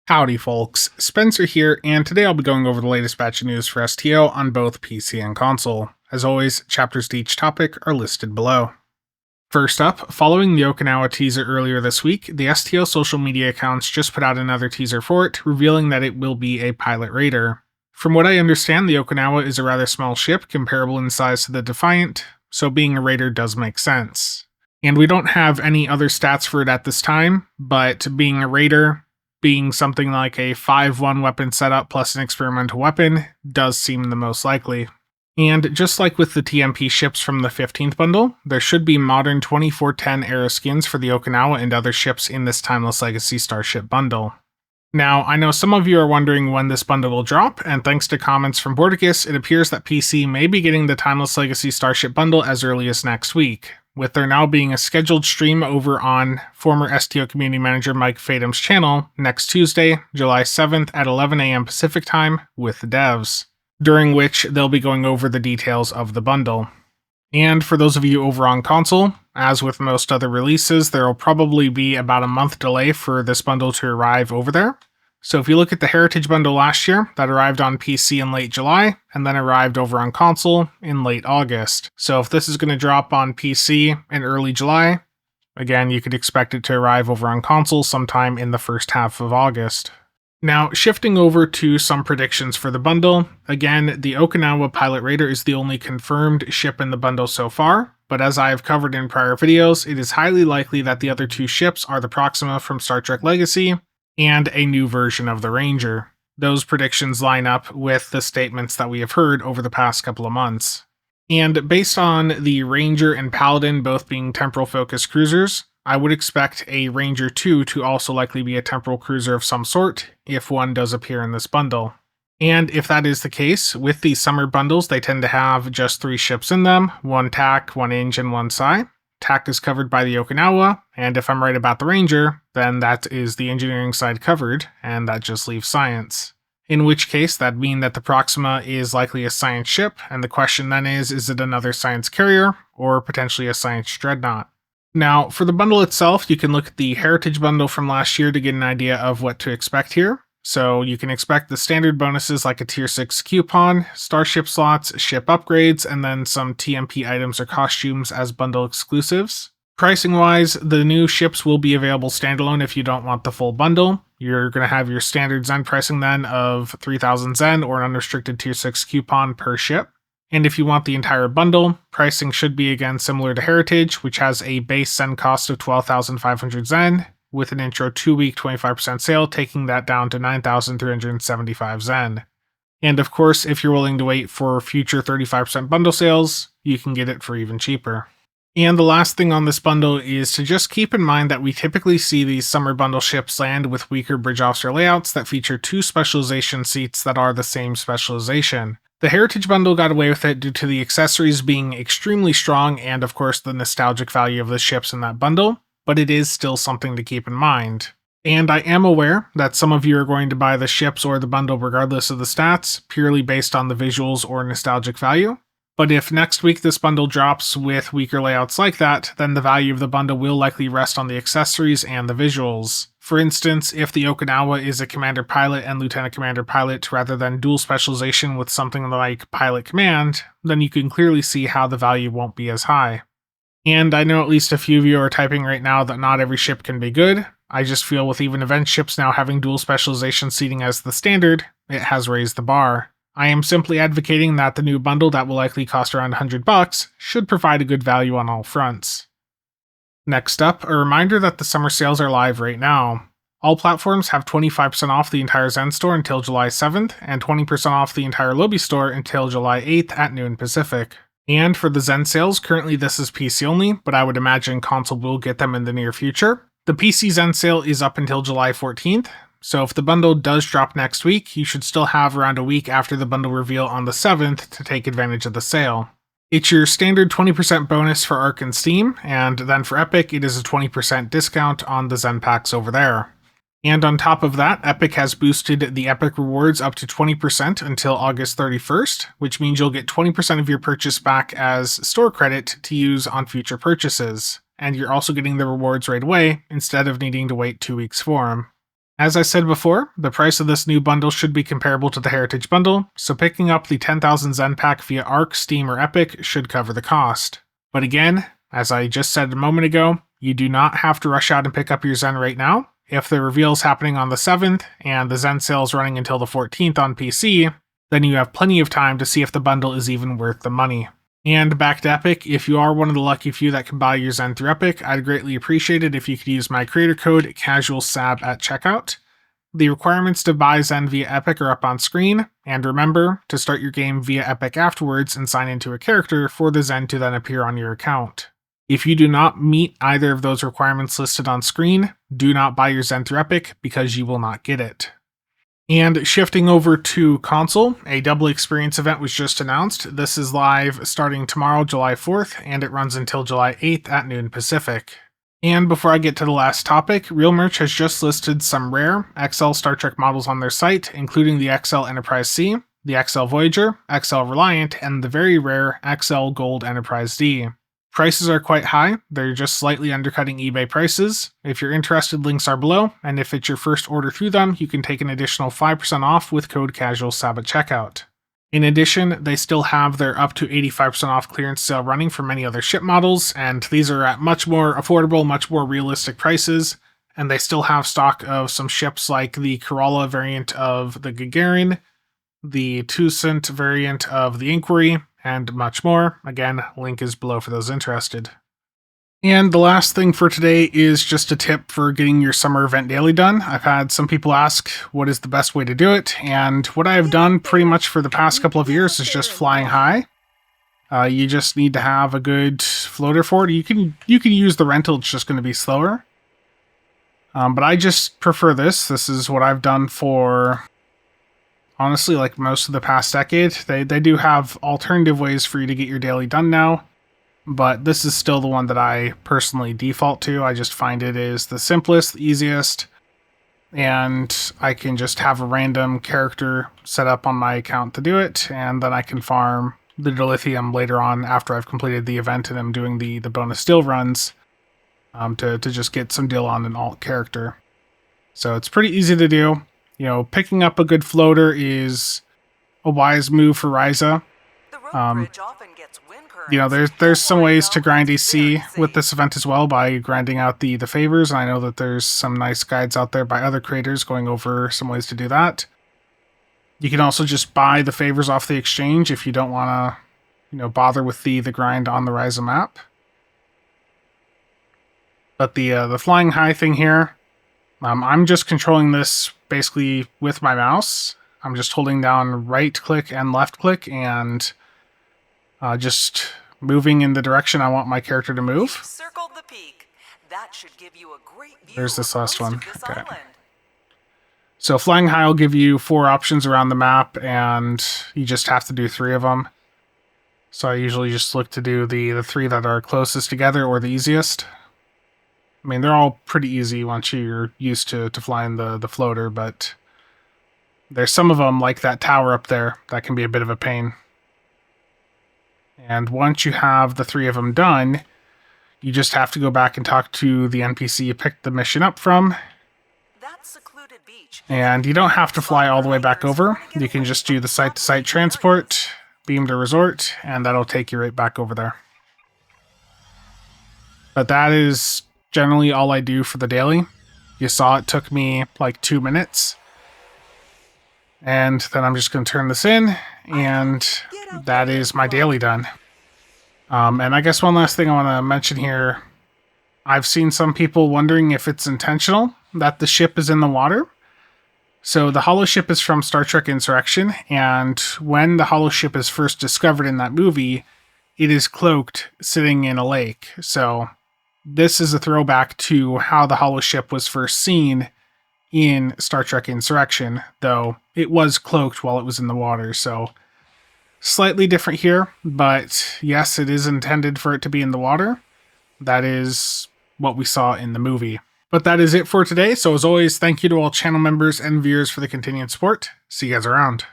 Howdy folks, Spencer here, and today I'll be going over the latest batch of news for STO on both PC and console. As always, chapters to each topic are listed below. First up, following the Okinawa teaser earlier this week, the STO social media accounts just put out another teaser for it, revealing that it will be a pilot raider. From what I understand, the Okinawa is a rather small ship, comparable in size to the Defiant, so being a raider does make sense. And we don't have any other stats for it at this time, but being a raider, being something like a 5-1 weapon setup plus an experimental weapon, does seem the most likely. And just like with the TMP ships from the 15th bundle, there should be modern 2410 era skins for the Okinawa and other ships in this Timeless Legacy Starship bundle. Now, I know some of you are wondering when this bundle will drop, and thanks to comments from Bordicus, it appears that PC may be getting the Timeless Legacy Starship bundle as early as next week, with there now being a scheduled stream over on former STO community manager Mike Fatum's channel next Tuesday, July 7th at 11 AM Pacific time with the devs, during which they'll be going over the details of the bundle. And for those of you over on console, as with most other releases, there will probably be about a month delay for this bundle to arrive over there. So if you look at the Heritage bundle last year, that arrived on PC in late July, and then arrived over on console in late August. So if this is going to drop on PC in early July, again, you could expect it to arrive over on console sometime in the first half of August. Now, shifting over to some predictions for the bundle, again, the Okinawa Pilot Raider is the only confirmed ship in the bundle so far, but as I have covered in prior videos, it is highly likely that the other two ships are the Proxima from Star Trek Legacy, and a new version of the Ranger. Those predictions line up with the statements that we have heard over the past couple of months. And based on the Ranger and Paladin both being temporal focused cruisers, I would expect a Ranger 2 to also likely be a temporal cruiser of some sort, if one does appear in this bundle. And if that is the case, with these summer bundles they tend to have just 3 ships in them, 1 TAC, 1 Inge, and 1 Psi. TAC is covered by the Okinawa, and if I'm right about the Ranger, then that is the engineering side covered, and that just leaves science. In which case, that'd mean that the Proxima is likely a science ship, and the question then is it another science carrier, or potentially a science dreadnought? Now, for the bundle itself, you can look at the Heritage bundle from last year to get an idea of what to expect here. So you can expect the standard bonuses like a Tier 6 coupon, starship slots, ship upgrades, and then some TMP items or costumes as bundle exclusives. Pricing-wise, the new ships will be available standalone if you don't want the full bundle. You're going to have your standard Zen pricing then of 3,000 Zen or an unrestricted Tier 6 coupon per ship. And if you want the entire bundle, pricing should be again similar to Heritage, which has a base Zen cost of 12,500 Zen, with an intro 2-week 25% sale, taking that down to 9,375 Zen. And of course, if you're willing to wait for future 35% bundle sales, you can get it for even cheaper. And the last thing on this bundle is to just keep in mind that we typically see these summer bundle ships land with weaker bridge officer layouts that feature 2 specialization seats that are the same specialization. The Heritage bundle got away with it due to the accessories being extremely strong and of course the nostalgic value of the ships in that bundle, but it is still something to keep in mind. And I am aware that some of you are going to buy the ships or the bundle regardless of the stats, purely based on the visuals or nostalgic value. But if next week this bundle drops with weaker layouts like that, then the value of the bundle will likely rest on the accessories and the visuals. For instance, if the Okinawa is a Commander Pilot and Lieutenant Commander Pilot rather than dual specialization with something like Pilot Command, then you can clearly see how the value won't be as high. And I know at least a few of you are typing right now that not every ship can be good. I just feel with even event ships now having dual specialization seating as the standard, it has raised the bar. I am simply advocating that the new bundle that will likely cost around $100 should provide a good value on all fronts. Next up, a reminder that the summer sales are live right now. All platforms have 25% off the entire Zen store until July 7th, and 20% off the entire Lobby store until July 8th at noon Pacific. And for the Zen sales, currently this is PC only, but I would imagine console will get them in the near future. The PC Zen sale is up until July 14th, so if the bundle does drop next week, you should still have around a week after the bundle reveal on the 7th to take advantage of the sale. It's your standard 20% bonus for Arc and Steam, and then for Epic, it is a 20% discount on the Zen packs over there. And on top of that, Epic has boosted the Epic rewards up to 20% until August 31st, which means you'll get 20% of your purchase back as store credit to use on future purchases. And you're also getting the rewards right away, instead of needing to wait 2 weeks for them. As I said before, the price of this new bundle should be comparable to the Heritage Bundle, so picking up the 10,000 Zen pack via Arc, Steam, or Epic should cover the cost. But again, as I just said a moment ago, you do not have to rush out and pick up your Zen right now. If the reveal is happening on the 7th, and the Zen sale is running until the 14th on PC, then you have plenty of time to see if the bundle is even worth the money. And back to Epic, if you are one of the lucky few that can buy your Zen through Epic, I'd greatly appreciate it if you could use my creator code CasualSAB at checkout. The requirements to buy Zen via Epic are up on screen, and remember to start your game via Epic afterwards and sign into a character for the Zen to then appear on your account. If you do not meet either of those requirements listed on screen, do not buy your Zen through Epic because you will not get it. And shifting over to console, a double experience event was just announced. This is live starting tomorrow, July 4th, and it runs until July 8th at noon Pacific. And before I get to the last topic, Real Merch has just listed some rare XL Star Trek models on their site, including the XL Enterprise C, the XL Voyager, XL Reliant, and the very rare XL Gold Enterprise D. Prices are quite high, they're just slightly undercutting eBay prices. If you're interested, links are below, and if it's your first order through them, you can take an additional 5% off with code CasualSAB at checkout. In addition, they still have their up to 85% off clearance sale running for many other ship models, and these are at much more affordable, much more realistic prices, and they still have stock of some ships like the Corolla variant of the Gagarin, the Toussaint variant of the Inquiry, and much more. Again, link is below for those interested. And the last thing for today is just a tip for getting your summer event daily done. I've had some people ask what is the best way to do it, and what I have done pretty much for the past couple of years is just flying high. You just need to have a good floater for it. You can use the rental, it's just going to be slower. But I just prefer this. This is what I've done for, honestly, like most of the past decade. They do have alternative ways for you to get your daily done now, but this is still the one that I personally default to. I just find it is the simplest, the easiest, and I can just have a random character set up on my account to do it, and then I can farm the dilithium later on after I've completed the event and I'm doing the bonus still runs to just get some deal on an alt character. So it's pretty easy to do. You know, picking up a good floater is a wise move for Ryza. You know, there's some ways to grind EC with this event as well by grinding out the favors, and I know that there's some nice guides out there by other creators going over some ways to do that. You can also just buy the favors off the exchange if you don't want to, you know, bother with the grind on the Ryza map. But the flying high thing here, I'm just controlling this basically with my mouse. I'm just holding down right click and left click and just moving in the direction I want my character to move. Circled the peak. That should give you a great view. There's this last one. Okay. Island. So flying high will give you 4 options around the map, and you just have to do 3 of them. So I usually just look to do the 3 that are closest together or the easiest. I mean, they're all pretty easy once you're used to flying the floater, but there's some of them, like that tower up there, that can be a bit of a pain. And once you have the 3 of them done, you just have to go back and talk to the NPC you picked the mission up from. That secluded beach. And you don't have to fly all the way back over. You can just do the site-to-site transport, beam to resort, and that'll take you right back over there. But that is generally all I do for the daily. You saw it took me like 2 minutes. And then I'm just going to turn this in, and that is my daily done. And I guess one last thing I want to mention here. I've seen some people wondering if it's intentional that the ship is in the water. So the holo ship is from Star Trek Insurrection, and when the holo ship is first discovered in that movie, it is cloaked sitting in a lake. So this is a throwback to how the holo ship was first seen in Star Trek Insurrection, though it was cloaked while it was in the water, so slightly different here, but yes, it is intended for it to be in the water. That is what we saw in the movie. But that is it for today, so as always, thank you to all channel members and viewers for the continued support. See you guys around.